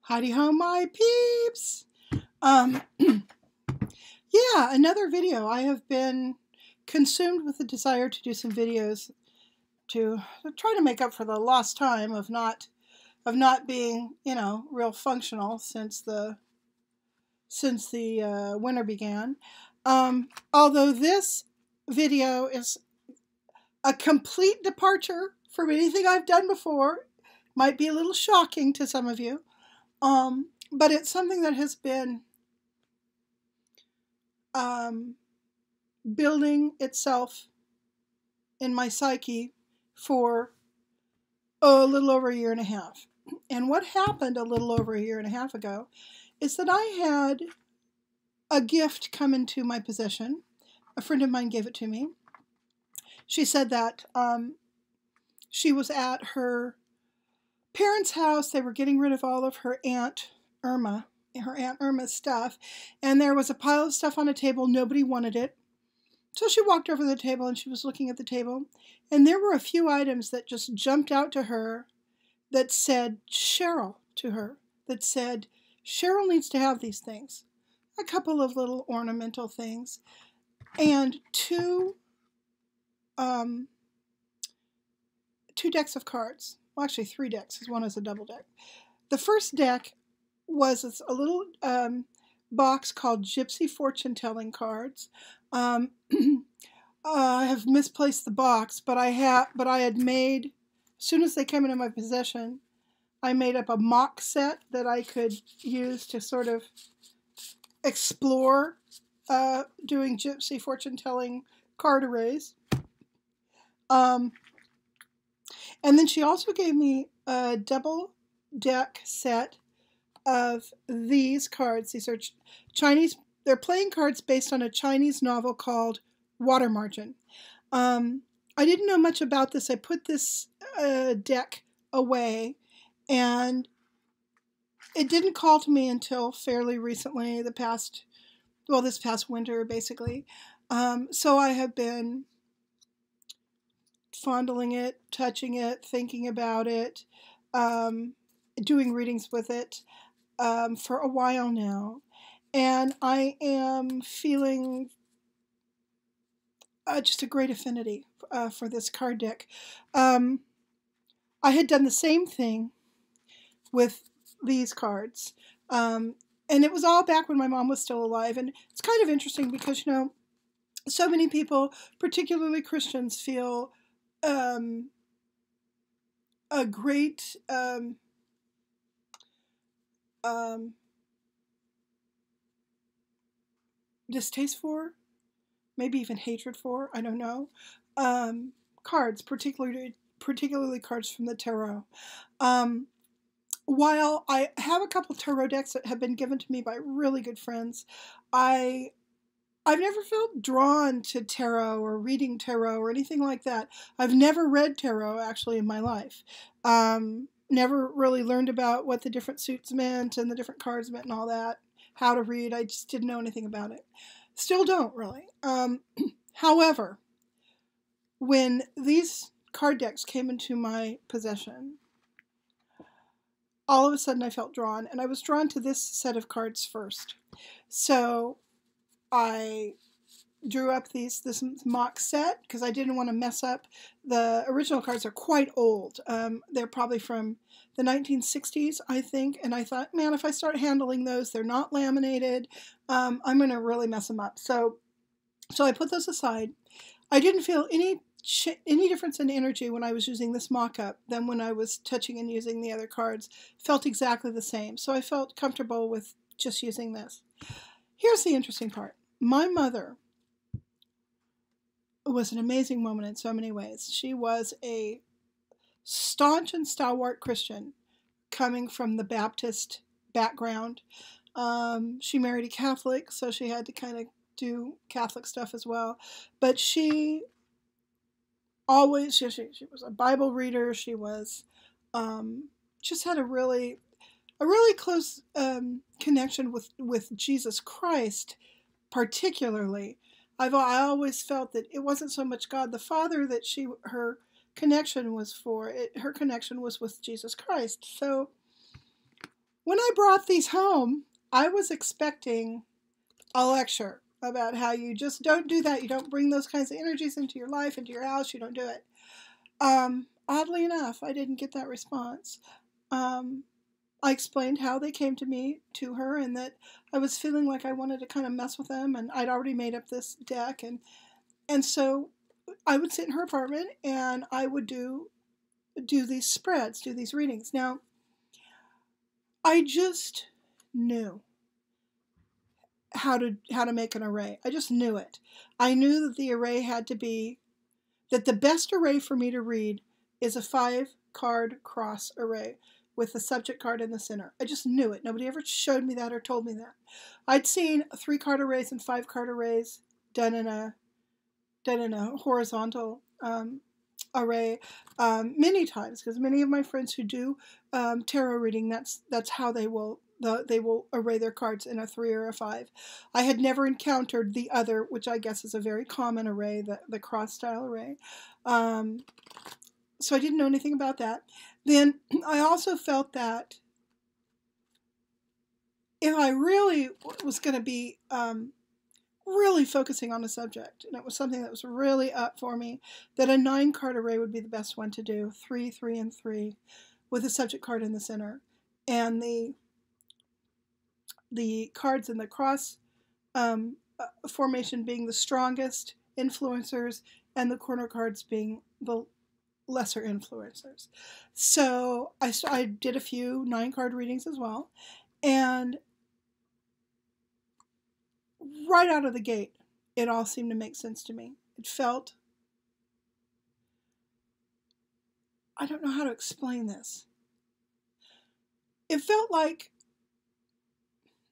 Howdy ho, my peeps! Yeah, another video. I have been consumed with the desire to do some videos to try to make up for the lost time of not being, real functional since the winter began. Although this video is a complete departure from anything I've done before, might be a little shocking to some of you. But it's something that has been building itself in my psyche for a little over a year and a half. And what happened a little over a year and a half ago is that I had a gift come into my possession. A friend of mine gave it to me. She said that she was at her parents' house. They were getting rid of all of her Aunt Irma's stuff, and there was a pile of stuff on a table. Nobody wanted it. So she walked over to the table and she was looking at the table, and there were a few items that just jumped out to her that said Cheryl to her, that said Cheryl needs to have these things. A couple of little ornamental things, and two decks of cards. Well, actually 3 decks, because one is a double deck. The first deck was a little box called Gypsy fortune telling cards. I have misplaced the box, but I had made, as soon as they came into my possession, I made up a mock set that I could use to sort of explore doing Gypsy fortune telling card arrays. And then she also gave me a double deck set of these cards. These are Chinese, they're playing cards based on a Chinese novel called Water Margin. I didn't know much about this. I put this deck away, and it didn't call to me until fairly recently, this past winter, basically. So I have been fondling it, touching it, thinking about it, doing readings with it for a while now. And I am feeling just a great affinity for this card deck. I had done the same thing with these cards. And it was all back when my mom was still alive. And it's kind of interesting because, so many people, particularly Christians, feel a great distaste for, maybe even hatred for, I don't know, cards, particularly cards from the tarot. While I have a couple tarot decks that have been given to me by really good friends, I've never felt drawn to tarot or reading tarot or anything like that. I've never read tarot, actually, in my life. Never really learned about what the different suits meant and the different cards meant and all that. How to read, I just didn't know anything about it. Still don't, really. However, when these card decks came into my possession, all of a sudden I felt drawn, and I was drawn to this set of cards first. So I drew up this mock set because I didn't want to mess up. The original cards are quite old. They're probably from the 1960s, I think, and I thought, man, if I start handling those, they're not laminated, I'm going to really mess them up. So I put those aside. I didn't feel any difference in energy when I was using this mock-up than when I was touching and using the other cards. Felt exactly the same. So I felt comfortable with just using this. Here's the interesting part. My mother was an amazing woman in so many ways. She was a staunch and stalwart Christian coming from the Baptist background. She married a Catholic, so she had to kind of do Catholic stuff as well. But she always, she was a Bible reader. She was, just had a really close connection with Jesus Christ, particularly. I always felt that it wasn't so much God the Father that her connection was for. Her connection was with Jesus Christ. So When I brought these home, I was expecting a lecture about how you just don't do that. You don't bring those kinds of energies into your life, into your house. You don't do it. Oddly enough, I didn't get that response. I explained how they came to me, to her, and that I was feeling like I wanted to kind of mess with them, and I'd already made up this deck, and so I would sit in her apartment and I would do these spreads, do these readings. Now, I just knew how to make an array. I just knew it. I knew that the array had to be, that the best array for me to read is a 5-card cross array with the subject card in the center. I just knew it. Nobody ever showed me that or told me that. I'd seen 3-card arrays and 5-card arrays done in a horizontal array many times, because many of my friends who do tarot reading, that's how they will array their cards, in a 3 or a 5. I had never encountered the other, which I guess is a very common array, the cross style array. So I didn't know anything about that. Then I also felt that if I really was going to be really focusing on a subject, and it was something that was really up for me, that a 9-card array would be the best one to do. 3, 3, and 3, with a subject card in the center, and the cards in the cross formation being the strongest influencers, and the corner cards being the lesser influencers. So I did a few 9-card readings as well, and right out of the gate, it all seemed to make sense to me. It felt, I don't know how to explain this. It felt like,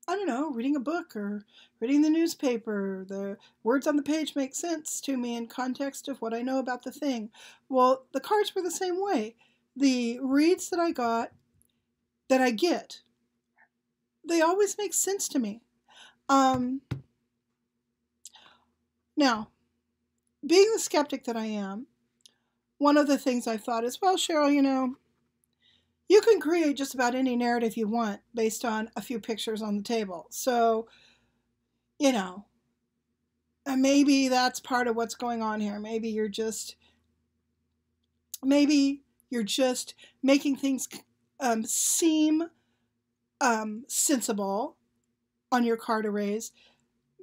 I don't know, reading a book or reading the newspaper. The words on the page make sense to me in context of what I know about the thing. Well, the cards were the same way. The reads that I get, they always make sense to me. Now, being the skeptic that I am, one of the things I thought is, well, Cheryl, you can create just about any narrative you want based on a few pictures on the table. So, maybe that's part of what's going on here. Maybe you're just making things seem sensible on your card arrays,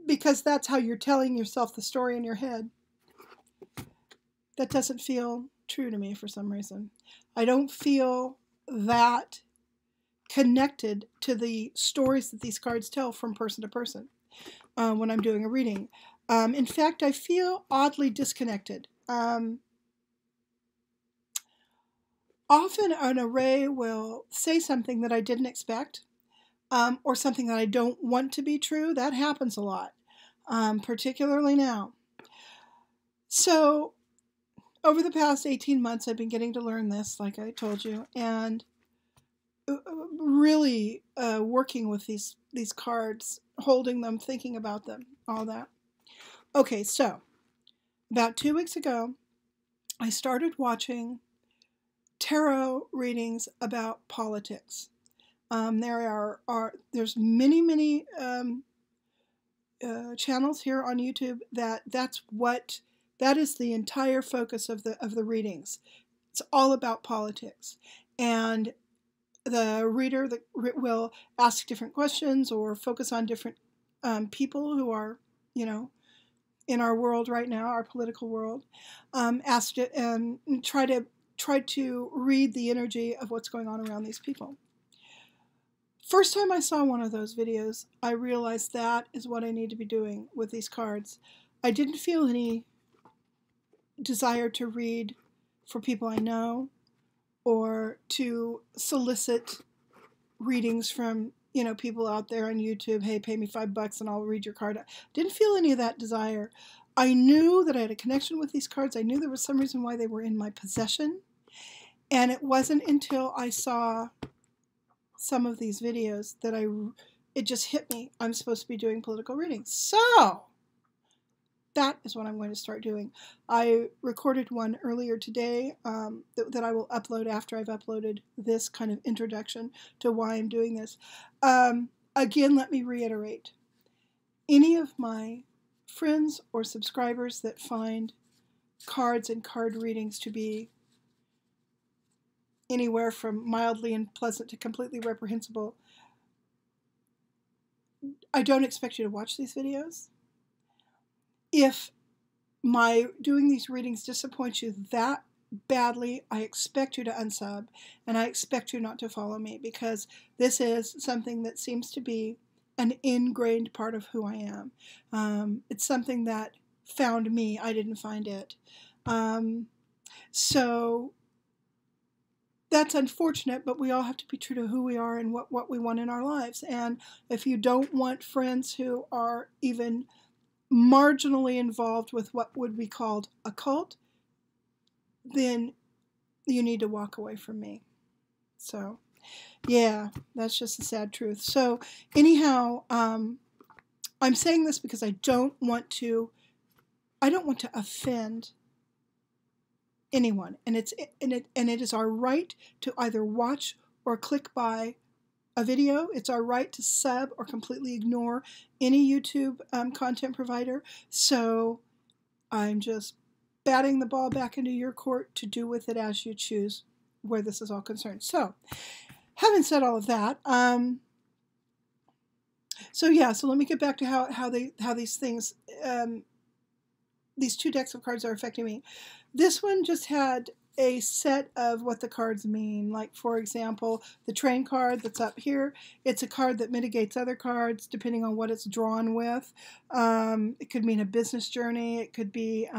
because that's how you're telling yourself the story in your head. That doesn't feel true to me for some reason. I don't feel that connected to the stories that these cards tell from person to person when I'm doing a reading. In fact, I feel oddly disconnected. Often an array will say something that I didn't expect, or something that I don't want to be true. That happens a lot, particularly now. So over the past 18 months, I've been getting to learn this, like I told you, and really working with these cards, holding them, thinking about them, all that. Okay, so about 2 weeks ago, I started watching tarot readings about politics. There's many channels here on YouTube that is the entire focus of the readings. It's all about politics, and the reader will ask different questions or focus on different people who are, in our world right now, our political world. Asked it and try to read the energy of what's going on around these people. First time I saw one of those videos, I realized that is what I need to be doing with these cards. I didn't feel any desire to read for people I know, or to solicit readings from, people out there on YouTube. Hey, pay me $5 and I'll read your card. Didn't feel any of that desire. I knew that I had a connection with these cards. I knew there was some reason why they were in my possession. And it wasn't until I saw some of these videos that it just hit me. I'm supposed to be doing political readings. So that is what I'm going to start doing. I recorded one earlier today that I will upload after I've uploaded this kind of introduction to why I'm doing this. Again, let me reiterate. Any of my friends or subscribers that find cards and card readings to be anywhere from mildly unpleasant to completely reprehensible, I don't expect you to watch these videos. If my doing these readings disappoints you that badly, I expect you to unsub, and I expect you not to follow me, because this is something that seems to be an ingrained part of who I am. It's something that found me. I didn't find it. So that's unfortunate, but we all have to be true to who we are and what we want in our lives. And if you don't want friends who are even marginally involved with what would be called a cult, then you need to walk away from me. So, yeah, that's just the sad truth. So, anyhow, I'm saying this because I don't want to offend anyone, and it is our right to either watch or click buy a video. It's our right to sub or completely ignore any YouTube content provider. So I'm just batting the ball back into your court to do with it as you choose, where this is all concerned. So, having said all of that, so let me get back to how these things, these two decks of cards are affecting me. This one just had a set of what the cards mean. Like, for example, the train card that's up here, it's a card that mitigates other cards depending on what it's drawn with. It could mean a business journey. It could be,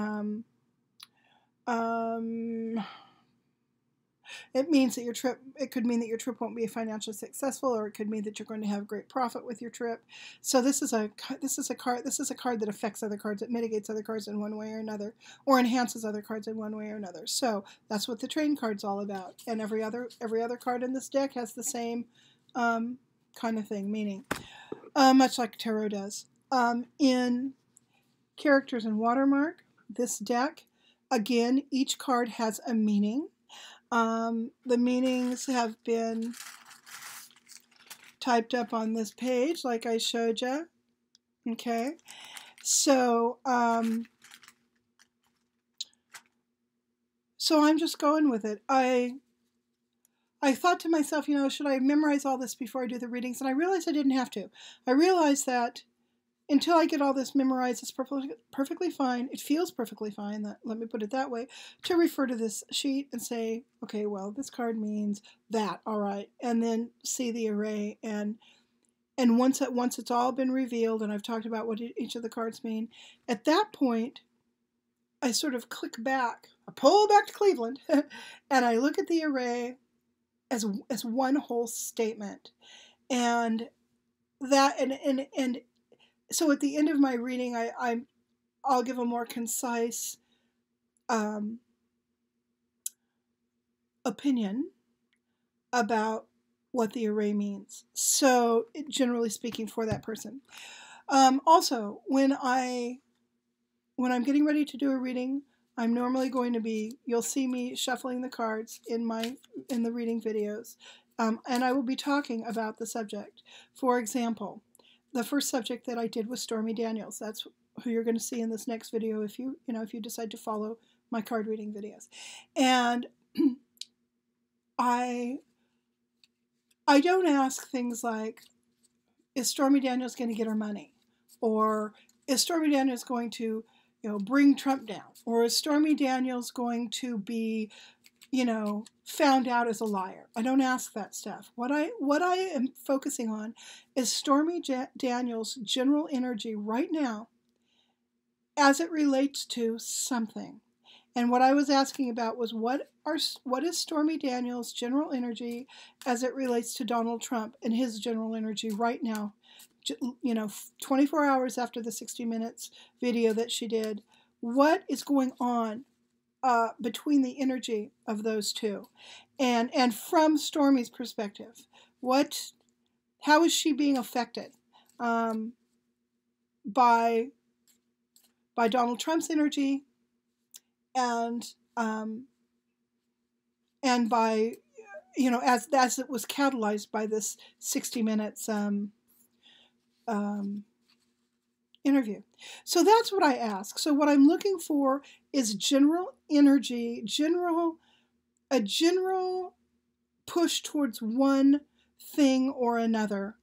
it means that it could mean that your trip won't be financially successful, or it could mean that you're going to have great profit with your trip. So this is a card that affects other cards. It mitigates other cards in one way or another, or enhances other cards in one way or another. So that's what the train card's all about. And every other card in this deck has the same kind of thing, meaning, much like tarot does. In Characters and Watermark, this deck, again, each card has a meaning. The meanings have been typed up on this page, like I showed you. Okay, so I'm just going with it. I thought to myself, should I memorize all this before I do the readings? And I realized I didn't have to. I realized that until I get all this memorized, it's perfectly fine. It feels perfectly fine, let me put it that way, to refer to this sheet and say, okay, well, this card means that, all right, and then see the array. And once it's all been revealed and I've talked about what each of the cards mean, at that point, I sort of click back, I pull back to Cleveland, and I look at the array as one whole statement. And that, and so at the end of my reading, I'll give a more concise opinion about what the array means. So, generally speaking, for that person. Also, when I'm getting ready to do a reading, I'm normally going to be, you'll see me shuffling the cards in the reading videos, and I will be talking about the subject. For example, the first subject that I did was Stormy Daniels. That's who you're going to see in this next video if you decide to follow my card reading videos. And I don't ask things like, is Stormy Daniels going to get her money? Or is Stormy Daniels going to, bring Trump down? Or is Stormy Daniels going to be, found out as a liar? I don't ask that stuff. What I am focusing on is Stormy Daniels' general energy right now as it relates to something. And what I was asking about was what is Stormy Daniels' general energy as it relates to Donald Trump and his general energy right now, 24 hours after the 60 Minutes video that she did. What is going on between the energy of those two? And from Stormy's perspective, how is she being affected by by Donald Trump's energy, and by, you know, as it was catalyzed by this 60 minutes interview. So that's what I ask. So what I'm looking for is general energy, a general push towards one thing or another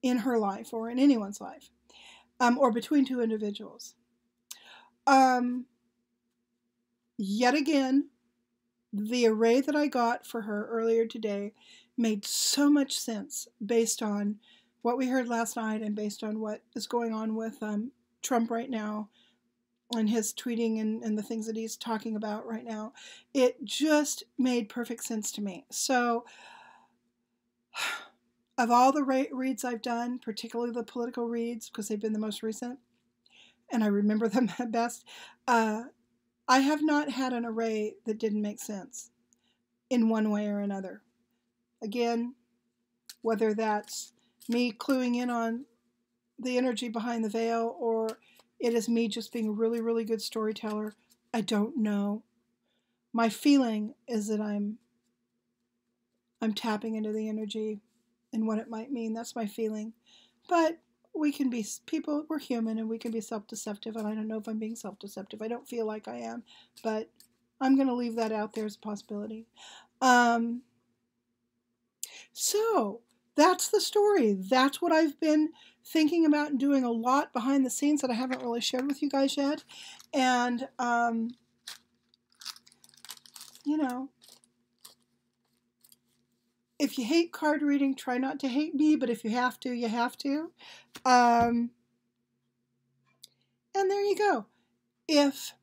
in her life or in anyone's life, or between two individuals. Yet again, the array that I got for her earlier today made so much sense based on what we heard last night and based on what is going on with Trump right now and his tweeting and the things that he's talking about right now. It just made perfect sense to me. So of all the reads I've done, particularly the political reads, because they've been the most recent, and I remember them best, I have not had an array that didn't make sense in one way or another. Again, whether that's me cluing in on the energy behind the veil or it is me just being a really, really good storyteller, I don't know. My feeling is that I'm tapping into the energy and what it might mean. That's my feeling. But we can be people, we're human, and we can be self-deceptive, and I don't know if I'm being self-deceptive. I don't feel like I am, but I'm going to leave that out there as a possibility. So that's the story. That's what I've been thinking about and doing a lot behind the scenes that I haven't really shared with you guys yet. And, you know, if you hate card reading, try not to hate me, but if you have to, you have to. And there you go. If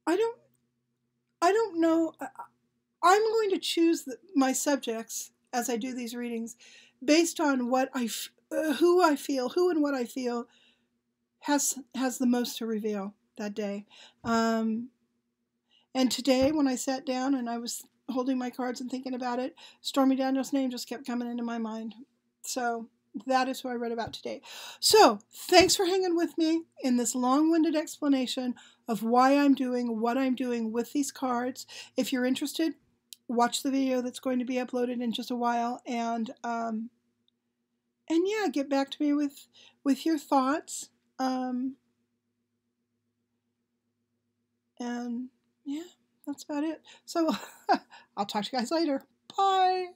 I don't know, I'm going to choose my subjects as I do these readings based on what who and what I feel has the most to reveal that day. And today, when I sat down and I was holding my cards and thinking about it, Stormy Daniels' name just kept coming into my mind. So that is who I read about today. So thanks for hanging with me in this long-winded explanation of why I'm doing what I'm doing with these cards. If you're interested, watch the video that's going to be uploaded in just a while, and yeah, get back to me with your thoughts. And yeah, that's about it. So I'll talk to you guys later. Bye.